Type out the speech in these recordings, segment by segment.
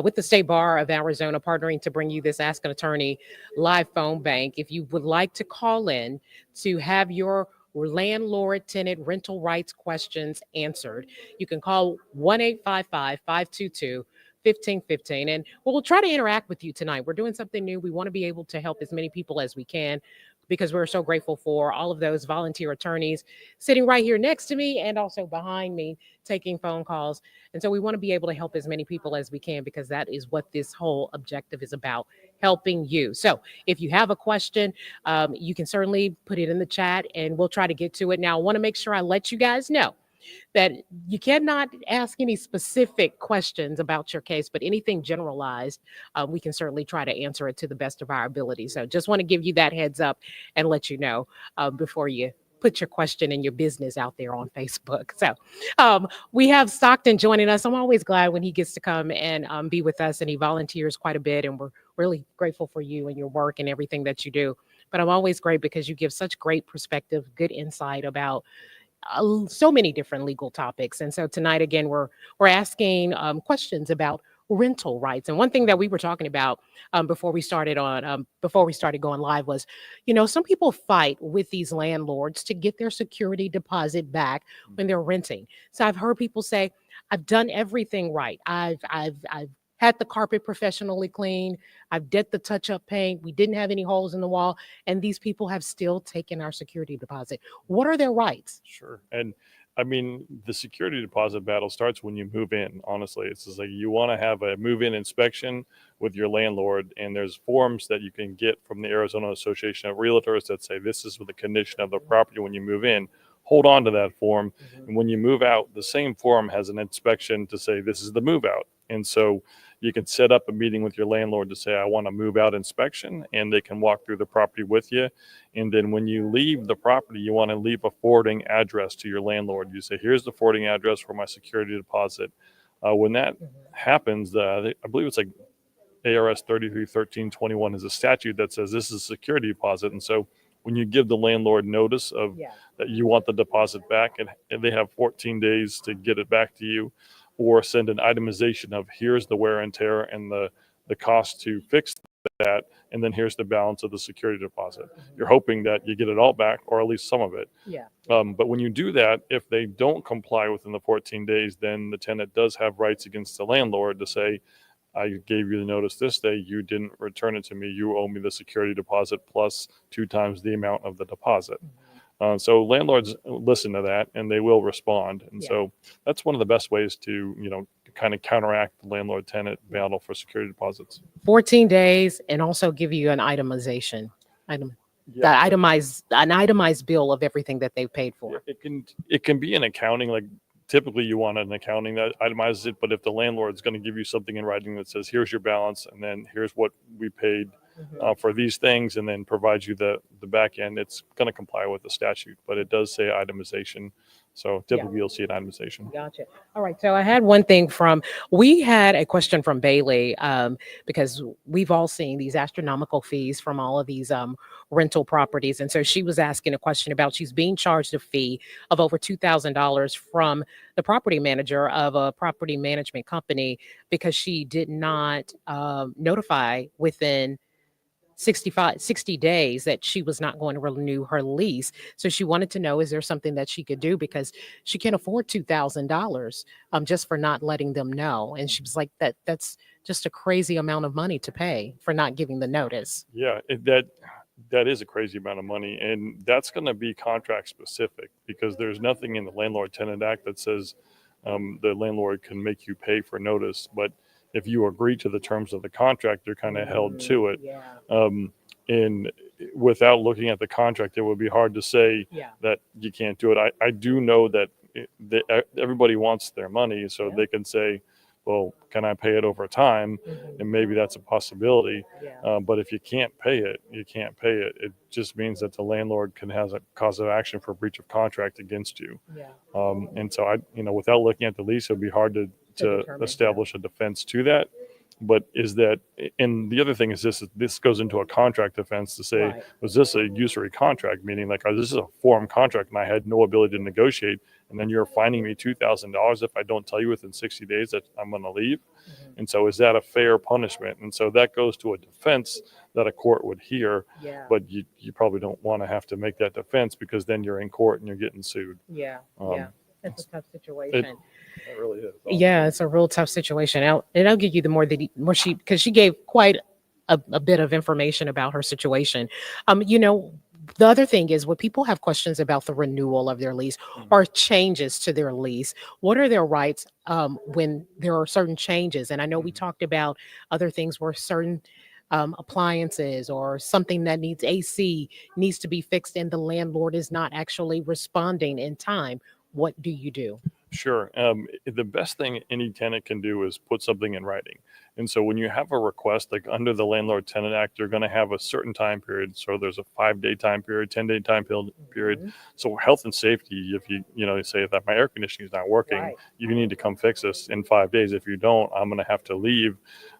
with the State Bar of Arizona, partnering to bring you this Ask an Attorney live phone bank. If you would like to call in to have your landlord tenant rental rights questions answered, you can call 1-855-522-1515, and we'll try to interact with you tonight. We're doing something new. We want to be able to help as many people as we can because we're so grateful for all of those volunteer attorneys sitting right here next to me and also behind me taking phone calls. And so we want to be able to help as many people as we can because that is what this whole objective is about, helping you. So if you have a question, you can certainly put it in the chat and we'll try to get to it. Now, I want to make sure I let you guys know that you cannot ask any specific questions about your case, but anything generalized, we can certainly try to answer it to the best of our ability. So just want to give you that heads up and let you know before you put your question and your business out there on Facebook. So we have Stockton joining us. I'm always glad when he gets to come and be with us, and he volunteers quite a bit, and we're really grateful for you and your work and everything that you do. But I'm always great because you give such great perspective, good insight about so many different legal topics. And so tonight, again, we're asking questions about rental rights. And one thing that we were talking about before we started going live was, some people fight with these landlords to get their security deposit back when they're renting. So I've heard people say, "I've done everything right. I've had the carpet professionally cleaned. I've did the touch-up paint. We didn't have any holes in the wall, and these people have still taken our security deposit. What are their rights?" Sure. And I mean, the security deposit battle starts when you move in. Honestly, it's just like you want to have a move-in inspection with your landlord, and there's forms that you can get from the Arizona Association of Realtors that say this is the condition of the property when you move in. Hold on to that form, and when you move out, the same form has an inspection to say this is the move out. And so you can set up a meeting with your landlord to say, I want a move out inspection, and they can walk through the property with you. And then when you leave the property, you want to leave a forwarding address to your landlord. You say, here's the forwarding address for my security deposit. When that happens, I believe it's like ARS 331321 is a statute that says this is a security deposit. And so when you give the landlord notice of that you want the deposit back, and they have 14 days to get it back to you, or send an itemization of here's the wear and tear and the cost to fix that, and then here's the balance of the security deposit. You're hoping that you get it all back, or at least some of it. But when you do that, if they don't comply within the 14 days, then the tenant does have rights against the landlord to say, I gave you the notice this day, you didn't return it to me, you owe me the security deposit plus 2 times the amount of the deposit. So landlords listen to that, and they will respond. And so that's one of the best ways to, kind of counteract the landlord-tenant battle for security deposits. 14 days, and also give you an itemization. An itemized bill of everything that they've paid for. It can be an accounting, like typically you want an accounting that itemizes it, but if the landlord's going to give you something in writing that says, here's your balance, and then here's what we paid for these things, and then provides you the back end, it's going to comply with the statute, but it does say itemization. So typically you'll see an itemization. Gotcha. All right. So I had one thing we had a question from Bailey, because we've all seen these astronomical fees from all of these rental properties. And so she was asking a question about she's being charged a fee of over $2,000 from the property manager of a property management company because she did not notify within 60 days that she was not going to renew her lease. So she wanted to know, is there something that she could do, because she can't afford $2,000 just for not letting them know. And she was like, that's just a crazy amount of money to pay for not giving the notice. Yeah, that is a crazy amount of money, and that's going to be contract specific, because there's nothing in the Landlord Tenant Act that says the landlord can make you pay for notice. But if you agree to the terms of the contract, you're kind of held to it. And without looking at the contract, it would be hard to say that you can't do it. I do know that everybody wants their money, so they can say, well, can I pay it over time? And maybe that's a possibility. But if you can't pay it, you can't pay it. It just means that the landlord can have a cause of action for breach of contract against you. And so without looking at the lease, it would be hard to establish a defense to that. But and the other thing is this goes into a contract defense to say, was this a usury contract? Meaning, like, this is a form contract and I had no ability to negotiate. and then you're fining me $2,000 if I don't tell you within 60 days that I'm going to leave. Mhm. And so, is that a fair punishment? And so that goes to a defense that a court would hear, Yeah. but you probably don't want to have to make that defense because then you're in court and you're getting sued. Yeah. Yeah. Um, It's a tough it, situation. it really is. Yeah, Honestly. it's a real tough situation. And I'll give you the more she, because she gave quite a bit of information about her situation. You know, the other thing is when people have questions about the renewal of their lease Mhm. or changes to their lease, what are their rights when there are certain changes? And I know we Mhm. talked about other things where certain appliances or something that needs AC needs to be fixed and the landlord is not actually responding in time. What do you do? Sure. The best thing any tenant can do is put something in writing. And so when you have a request, like under the Landlord Tenant Act, you're going to have a certain time period. So there's a 5-day time period, 10-day period. Mhm. So health and safety, if you say that my air conditioning is not working, Right. you need to come fix this in 5 days. If you don't, I'm going to have to leave.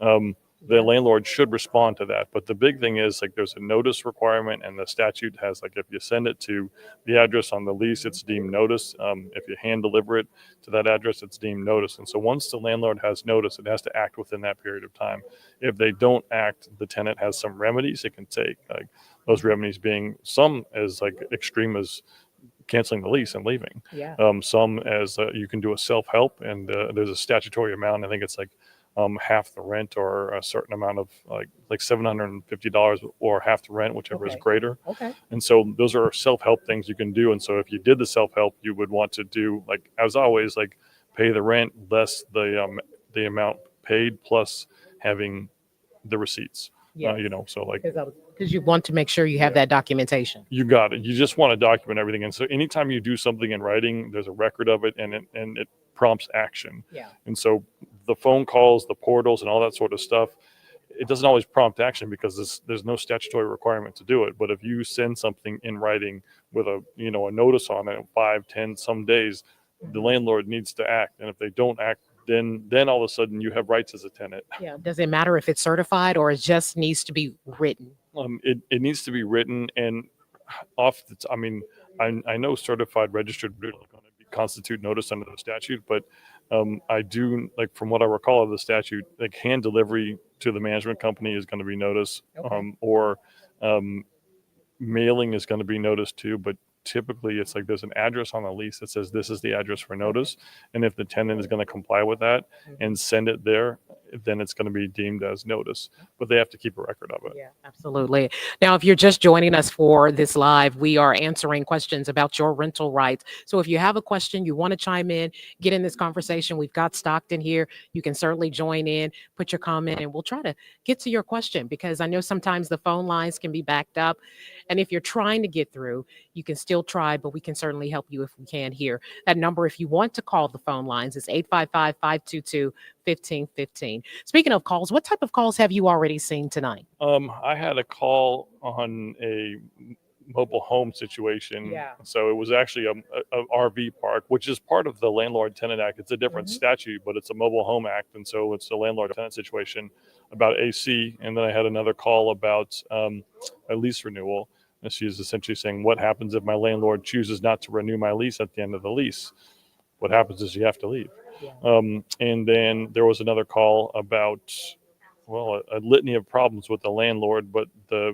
Um, the Yeah. landlord should respond to that. But the big thing is like there's a notice requirement, and the statute has like if you send it to the address on the lease, it's deemed notice. If you hand deliver it to that address, it's deemed notice. And so once the landlord has notice, it has to act within that period of time. If they don't act, the tenant has some remedies it can take. Like those remedies being some as like extreme as canceling the lease and leaving. Yeah. Some as you can do a self help, and there's a statutory amount. I think it's like half the rent or a certain amount of like $750 or half the rent, whichever is Okay. greater. Okay. And so those are self-help things you can do. And so if you did the self-help, you would want to do like as always, like pay the rent less the amount paid plus having the receipts. Yes. So like Because you want to make sure you have yeah, that documentation. you got it. You just want to document everything. And so anytime you do something in writing, there's a record of it, and it prompts action. Yeah. And so the phone calls, the portals, and all that sort of stuff, it doesn't always prompt action because there's no statutory requirement to do it. But if you send something in writing with a notice on it, 5, 10, some days, the Mhm. landlord needs to act. And if they don't act, then all of a sudden you have rights as a tenant. Yeah. Does it matter if it's certified or it just needs to be written? It needs to be written and off the I mean, I know certified registered is going to be constitute notice under the statute, but I do like from what I recall of the statute, like hand delivery to the management company is going to be notice, Okay. or um, mailing is going to be noticed too. But typically, it's like there's an address on the lease that says this is the address for Okay. notice, and if the tenant is going to comply with that Mhm. and send it there, then it's going to be deemed as notice. But they have to keep a record of it. Yeah, absolutely. Now, if you're just joining us for this live, we are answering questions about your rental rights. So if you have a question, you want to chime in, get in this conversation, we've got Stockton here. You can certainly join in, put your comment, and we'll try to get to your question because I know sometimes the phone lines can be backed up. And if you're trying to get through, you can still try, but we can certainly help you if we can here. That number, if you want to call the phone lines, is 855 522 1515. Speaking of calls, what type of calls have you already seen tonight? I had a call on a mobile home situation. Yeah. So it was actually a RV park, which is part of the Landlord Tenant Act. It's a different Mhm. statute, but it's a mobile home act. And so it's a landlord tenant situation about AC. And then I had another call about a lease renewal. And she's essentially saying, what happens if my landlord chooses not to renew my lease at the end of the lease? What happens is you have to leave. Yeah. And then there was another call about well, a litany of problems with the landlord, but the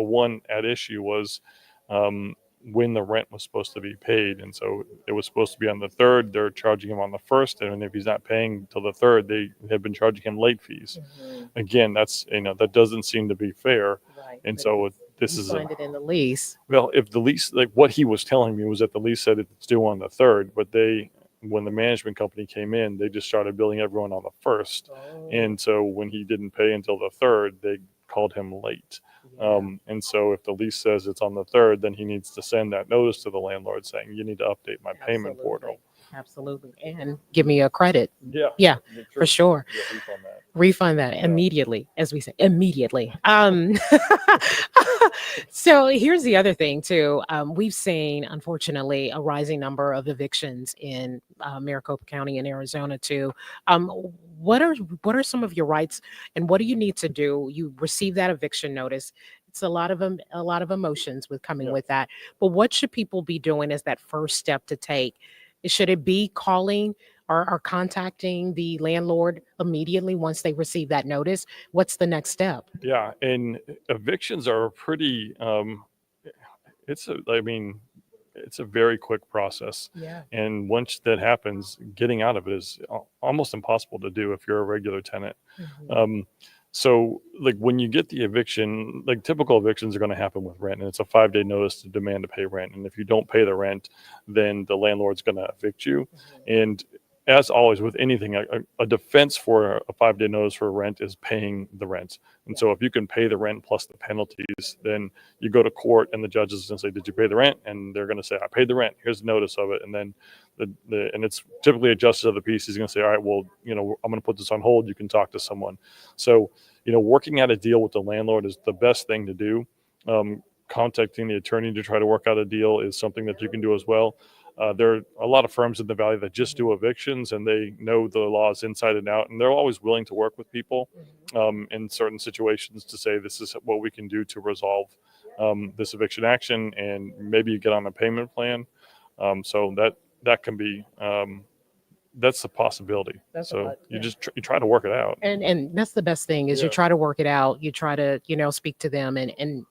one at issue was um, when the rent was supposed to be paid, and so it was supposed to be on the third. They're charging him on the first, and if he's not paying till the third, they have been charging him late fees. Mhm. Again, that doesn't seem to be fair, Right. and But if so this you is find it in the lease. well, if the lease, like what he was telling me was that the lease said it's due on the third, but when the management company came in, they just started billing everyone on the first. Oh, And so when he didn't pay until the third, they called him late. yeah, And so if the lease says it's on the third, then he needs to send that notice to the landlord saying, you need to update my payment absolutely. portal. Absolutely. And give me a credit. Yeah, Yeah, make for sure. sure. Yeah, refund that. Refund that Yeah. immediately, as we say, immediately. So here's the other thing too. We've seen, unfortunately, a rising number of evictions in Maricopa County in Arizona too. Um, what are what are some of your rights, and what do you need to do? You receive that eviction notice. It's a lot of emotions with coming Yeah. with that. But what should people be doing as that first step to take? Should it be calling or contacting the landlord immediately once they receive that notice? What's the next step? Yeah, and evictions are pretty. I mean, it's a very quick process, Yeah. and once that happens, getting out of it is almost impossible to do if you're a regular tenant. Mhm. Um, so, like when you get the eviction, like typical evictions are going to happen with rent, and it's a 5-day notice to demand to pay rent. And if you don't pay the rent, then the landlord's going to evict you. Mhm. And as always with anything, a defense for a 5-day notice for rent is paying the rent. And Yeah. so if you can pay the rent plus the penalties, then you go to court and the judge is going to say, "Did you pay the rent?" And they're going to say, "I paid the rent. Here's the notice of it." And then and it's typically a justice of the peace. He's going to say, "All right, well, I'm going to put this on hold. You can talk to someone." So, working out a deal with the landlord is the best thing to do. Contacting the attorney to try to work out a deal is something that you can do as well. There are a lot of firms in the valley that just do evictions and they know the laws inside and out, and they're always willing to work with people in certain situations to say this is what we can do to resolve this eviction action, and maybe you get on a payment plan. So that can be that's a possibility. That's a So lot. you Yeah. just you try to work it out. And that's the best thing is you Yeah. try to work it out. You try to, speak to them and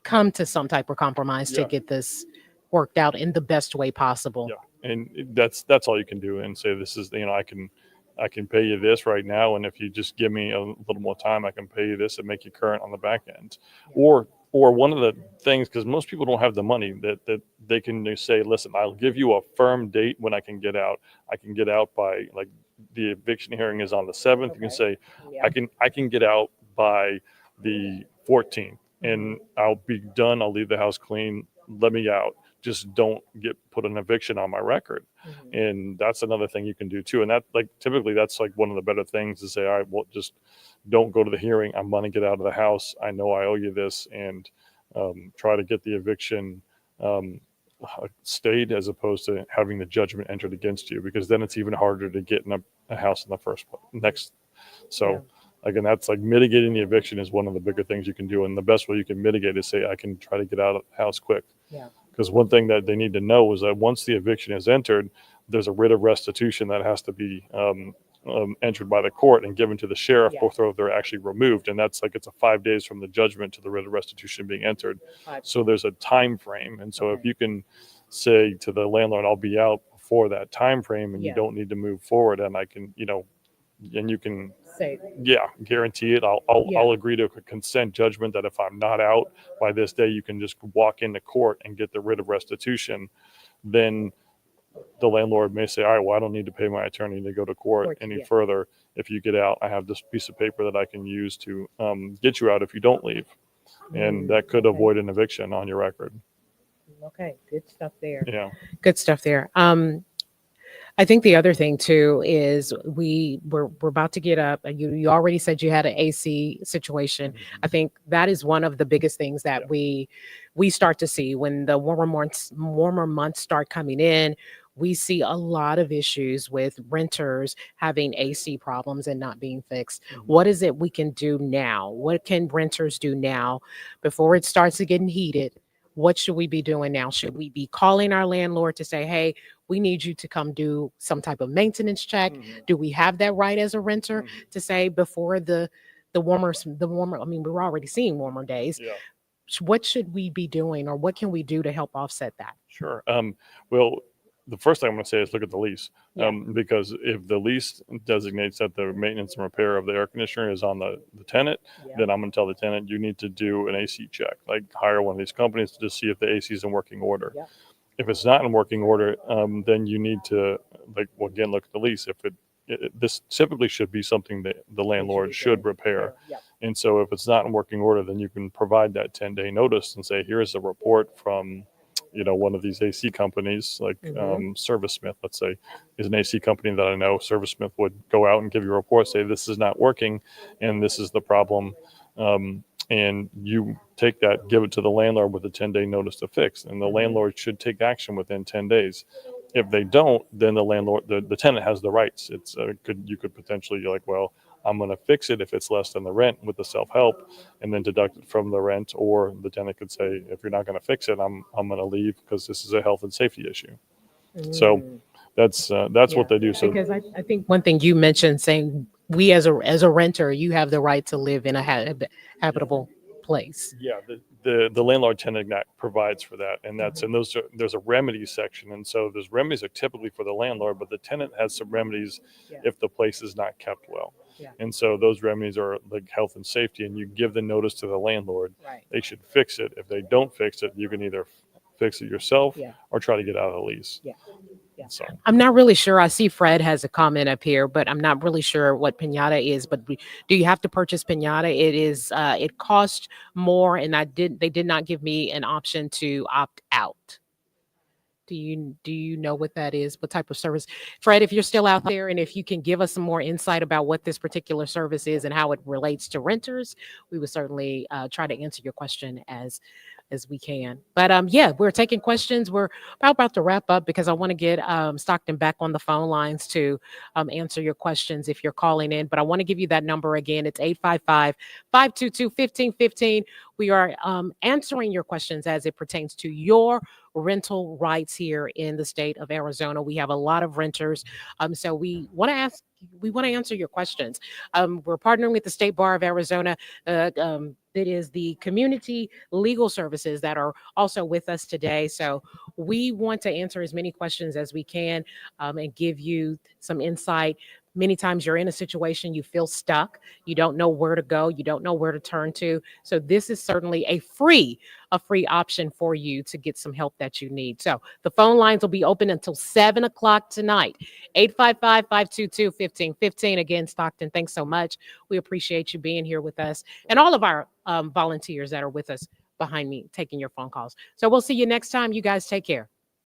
come to some type of compromise to Yeah. get this worked out in the best way possible. Yeah, and that's all you can do, and say this is I can pay you this right now, and if you just give me a little more time, I can pay you this and make you current on the back end. Or one of the things, because most people don't have the money that they can just say, listen, I'll give you a firm date when I can get out. I can get out by, like, the eviction hearing is on the 7th. You can Okay. say Yeah. I can get out by the 14th, Mhm. and I'll be done. I'll leave the house clean. Let me out. Just don't get put an eviction on my record. Mhm. And that's another thing you can do too. And that, like, typically that's like one of the better things to say, all right, well, just don't go to the hearing. I'm going to get out of the house. I know I owe you this, and try to get the eviction um, stayed, as opposed to having the judgment entered against you, because then it's even harder to get in a house in the first place. Next. Yeah. So again, that's like mitigating the eviction is one of the bigger things you can do. And the best way you can mitigate is say, I can try to get out of the house quick. Yeah. Because one thing that they need to know is that once the eviction is entered, there's a writ of restitution that has to be entered by the court and given to the sheriff Yeah. before they're actually removed. And that's like, it's a 5 days from the judgment to the writ of restitution being entered. So there's a time frame. And so if Okay. you can say to the landlord, I'll be out before that time frame and you Yeah. don't need to move forward, and I can, and you can, Say, yeah, guarantee it. I'll yeah. I'll agree to a consent judgment that if I'm not out by this day, you can just walk into court and get the writ of restitution. Then the landlord may say, all right, well, I don't need to pay my attorney to go to court Court, any yeah. further. If you get out, I have this piece of paper that I can use to get you out if you don't leave, and that could Okay. avoid an eviction on your record. Okay. Good stuff there. Yeah. Good stuff there. I think the other thing too is we're about to get up. You already said you had an AC situation. I think that is one of the biggest things that Yeah. we start to see when the warmer months start coming in. We see a lot of issues with renters having AC problems and not being fixed. What is it we can do now? What can renters do now before it starts to getting heated? What should we be doing now? Should we be calling our landlord to say, "Hey, we need you to come do some type of maintenance check"? Do we have that right as a renter to say before the warmer? I mean, we're already seeing warmer days. Yeah. What should we be doing, or what can we do to help offset that? Sure. Well, the first thing I'm going to say is look at the lease, Yeah. because if the lease designates that the maintenance and repair of the air conditioner is on the tenant, Yeah. then I'm going to tell the tenant you need to do an AC check, like hire one of these companies to just see if the AC is in working order. Yeah. If it's not in working order, then you need to, like, well, again, look at the lease. If this typically should be something that the landlord should repair. Yeah. And so if it's not in working order, then you can provide that 10-day notice and say, here's a report from, one of these AC companies, like ServiceSmith, let's say, is an AC company that I know. ServiceSmith would go out and give you a report, say this is not working, and this is the problem. And you take that, give it to the landlord with a 10-day notice to fix, and the landlord should take action within 10 days. If they don't, then the tenant has the rights. You could potentially, you're like, well, I'm going to fix it if it's less than the rent with the self-help, and then deduct it from the rent. Or the tenant could say, if you're not going to fix it, I'm going to leave because this is a health and safety issue. So, Mm. That's Yeah, what they do. So because I think one thing you mentioned saying we as a renter, you have the right to live in a habitable place. yeah, the landlord tenant act provides for that, and that's Mhm. and those are, there's a remedies section, and so those remedies are typically for the landlord, but the tenant has some remedies Yeah, if the place is not kept well. yeah, And so those remedies are like health and safety, and you give the notice to the landlord. right. They should fix it. If they don't fix it, you can either fix it yourself Yeah, or try to get out of the lease. yeah. Yeah. So I'm not really sure. I see Fred has a comment up here, but I'm not really sure what pinata is. But do you have to purchase pinata? It is it costs more, and they did not give me an option to opt out. Do you know what that is? What type of service? Fred, if you're still out there and if you can give us some more insight about what this particular service is and how it relates to renters, we would certainly try to answer your question as we can. But yeah, we're taking questions. We're about to wrap up because I want to get Stockton back on the phone lines to answer your questions if you're calling in. But I want to give you that number again. It's 855-522-1515. We are answering your questions as it pertains to your rental rights here in the state of Arizona. We have a lot of renters. So we want to answer your questions. We're partnering with the State Bar of Arizona. That is the community legal services that are also with us today. So we want to answer as many questions as we can and give you some insight. Many times you're in a situation, you feel stuck, you don't know where to go, you don't know where to turn to. So this is certainly a free option for you to get some help that you need. So the phone lines will be open until 7 o'clock tonight. 855-522-1515. Again, Stockton, thanks so much. We appreciate you being here with us and all of our volunteers that are with us behind me taking your phone calls. So we'll see you next time. You guys take care.